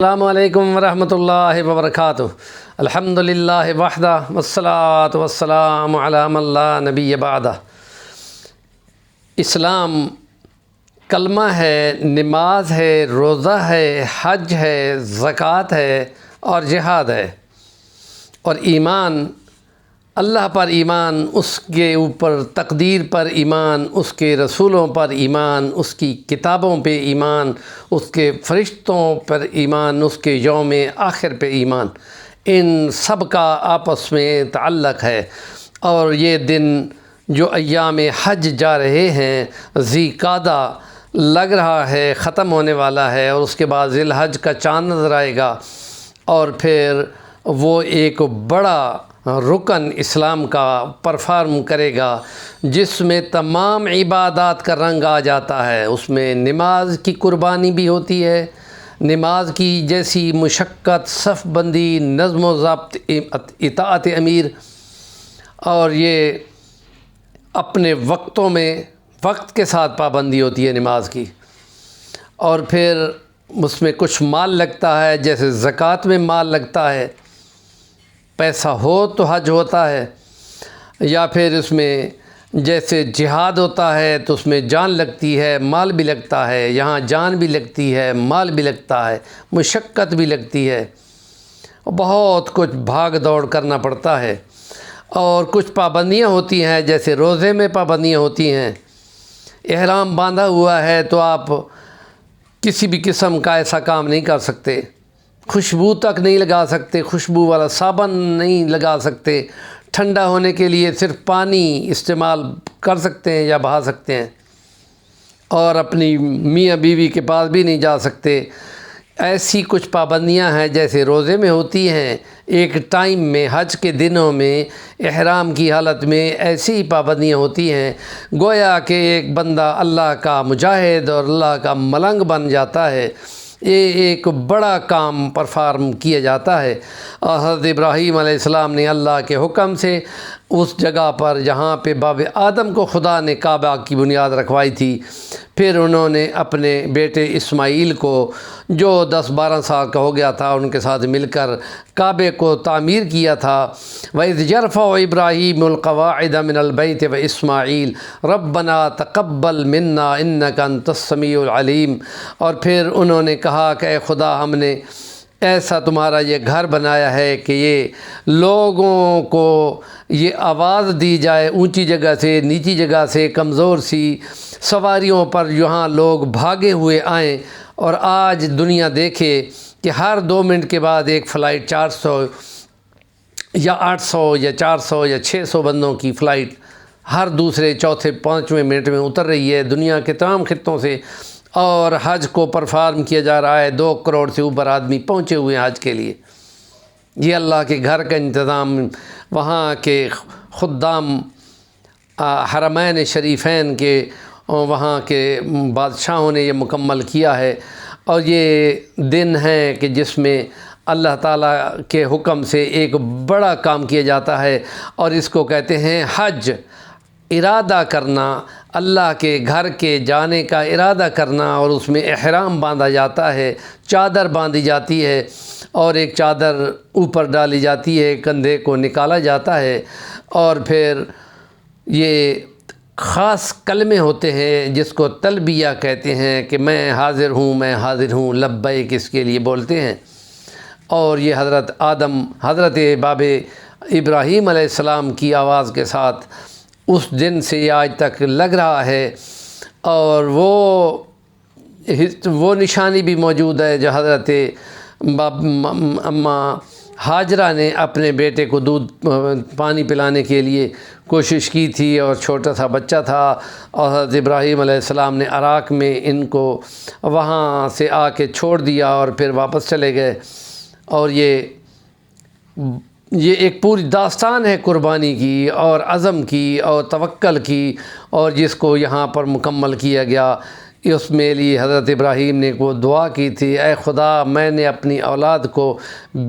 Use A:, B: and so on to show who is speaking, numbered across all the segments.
A: السلام علیکم ورحمۃ اللہ وبرکاتہ۔ الحمدللہ وحدہ والصلاۃ والسلام علی من لا نبی بعدہ۔ اسلام کلمہ ہے، نماز ہے، روزہ ہے، حج ہے، زکوٰۃ ہے اور جہاد ہے۔ اور ایمان، اللہ پر ایمان، اس کے اوپر تقدیر پر ایمان، اس کے رسولوں پر ایمان، اس کی کتابوں پہ ایمان، اس کے فرشتوں پر ایمان، اس کے یوم آخر پہ ایمان، ان سب کا آپس میں تعلق ہے۔ اور یہ دن جو ایام حج جا رہے ہیں، ذی قعدہ لگ رہا ہے، ختم ہونے والا ہے، اور اس کے بعد ذی الحج کا چاند نظر آئے گا، اور پھر وہ ایک بڑا رکن اسلام کا پرفارم کرے گا، جس میں تمام عبادات کا رنگ آ جاتا ہے۔ اس میں نماز کی قربانی بھی ہوتی ہے، نماز کی جیسی مشقت، صف بندی، نظم و ضبط، اطاعت امیر، اور یہ اپنے وقتوں میں وقت کے ساتھ پابندی ہوتی ہے نماز کی۔ اور پھر اس میں کچھ مال لگتا ہے، جیسے زکوٰۃ میں مال لگتا ہے، پیسہ ہو تو حج ہوتا ہے، یا پھر اس میں جیسے جہاد ہوتا ہے تو اس میں جان لگتی ہے، مال بھی لگتا ہے۔ یہاں جان بھی لگتی ہے، مال بھی لگتا ہے، مشقت بھی لگتی ہے، بہت کچھ بھاگ دوڑ کرنا پڑتا ہے۔ اور کچھ پابندیاں ہوتی ہیں، جیسے روزے میں پابندیاں ہوتی ہیں۔ احرام باندھا ہوا ہے تو آپ کسی بھی قسم کا ایسا کام نہیں کر سکتے، خوشبو تک نہیں لگا سکتے، خوشبو والا صابن نہیں لگا سکتے، ٹھنڈا ہونے کے لیے صرف پانی استعمال کر سکتے ہیں یا بہا سکتے ہیں، اور اپنی میاں بیوی کے پاس بھی نہیں جا سکتے۔ ایسی کچھ پابندیاں ہیں جیسے روزے میں ہوتی ہیں۔ ایک ٹائم میں حج کے دنوں میں احرام کی حالت میں ایسی ہی پابندیاں ہوتی ہیں، گویا کہ ایک بندہ اللہ کا مجاہد اور اللہ کا ملنگ بن جاتا ہے۔ یہ ایک بڑا کام پرفارم کیا جاتا ہے۔ حضرت ابراہیم علیہ السلام نے اللہ کے حکم سے اس جگہ پر جہاں پہ باب آدم کو خدا نے کعبہ کی بنیاد رکھوائی تھی، پھر انہوں نے اپنے بیٹے اسماعیل کو، جو 10-12 سال کا ہو گیا تھا، ان کے ساتھ مل کر کعبے کو تعمیر کیا تھا۔ وَإِذْ يَرْفَعُ إِبْرَاهِيمُ الْقَوَاعِدَ مِنَ الْبَيْتِ وَإِسْمَاعِيلُ رَبَّنَا تَقَبَّلْ مِنَّا إِنَّكَ أَنْتَ السَّمِيعُ الْعَلِيمُ۔ اور پھر انہوں نے کہا کہ اے خدا، ہم نے ایسا تمہارا یہ گھر بنایا ہے کہ یہ لوگوں کو یہ آواز دی جائے، اونچی جگہ سے، نیچی جگہ سے، کمزور سی سواریوں پر یہاں لوگ بھاگے ہوئے آئیں، اور آج دنیا دیکھے کہ ہر 2 منٹ کے بعد ایک فلائٹ 400 یا 800 یا 400 یا 600 بندوں کی فلائٹ ہر دوسرے، چوتھے، 5ویں منٹ میں اتر رہی ہے دنیا کے تمام خطوں سے، اور حج کو پرفارم کیا جا رہا ہے۔ 2 کروڑ سے اوپر آدمی پہنچے ہوئے ہیں حج کے لیے۔ یہ اللہ کے گھر کا انتظام وہاں کے خدام حرمین شریفین کے، وہاں کے بادشاہوں نے یہ مکمل کیا ہے۔ اور یہ دن ہے کہ جس میں اللہ تعالیٰ کے حکم سے ایک بڑا کام کیا جاتا ہے، اور اس کو کہتے ہیں حج۔ ارادہ کرنا، اللہ کے گھر کے جانے کا ارادہ کرنا، اور اس میں احرام باندھا جاتا ہے، چادر باندھی جاتی ہے، اور ایک چادر اوپر ڈالی جاتی ہے، کندھے کو نکالا جاتا ہے، اور پھر یہ خاص کلمے ہوتے ہیں جس کو تلبیہ کہتے ہیں کہ میں حاضر ہوں، میں حاضر ہوں، لبیک اس کے لیے بولتے ہیں۔ اور یہ حضرت باب ابراہیم علیہ السلام کی آواز کے ساتھ اس دن سے آج تک لگ رہا ہے۔ اور وہ نشانی بھی موجود ہے جو حضرت اماں ہاجرہ نے اپنے بیٹے کو پانی پلانے کے لیے کوشش کی تھی، اور چھوٹا سا بچہ تھا، اور حضرت ابراہیم علیہ السلام نے عراق میں ان کو وہاں سے آ کے چھوڑ دیا اور پھر واپس چلے گئے۔ اور یہ ایک پوری داستان ہے قربانی کی اور عزم کی اور توکل کی، اور جس کو یہاں پر مکمل کیا گیا۔ اس میں لیے حضرت ابراہیم نے وہ دعا کی تھی، اے خدا، میں نے اپنی اولاد کو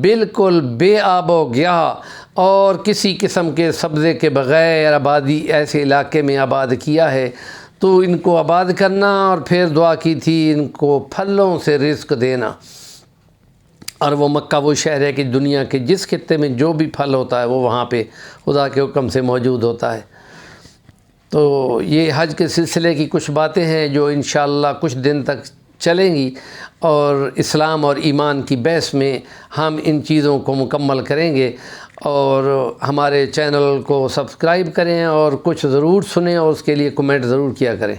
A: بالکل بے آب و گیاہ اور کسی قسم کے سبزے کے بغیر آبادی ایسے علاقے میں آباد کیا ہے، تو ان کو آباد کرنا، اور پھر دعا کی تھی ان کو پھلوں سے رزق دینا۔ اور وہ مکہ وہ شہر ہے کہ دنیا کے جس خطے میں جو بھی پھل ہوتا ہے وہ وہاں پہ خدا کے حکم سے موجود ہوتا ہے۔ تو یہ حج کے سلسلے کی کچھ باتیں ہیں جو انشاءاللہ کچھ دن تک چلیں گی، اور اسلام اور ایمان کی بحث میں ہم ان چیزوں کو مکمل کریں گے۔ اور ہمارے چینل کو سبسکرائب کریں اور کچھ ضرور سنیں اور اس کے لیے کمنٹ ضرور کیا کریں۔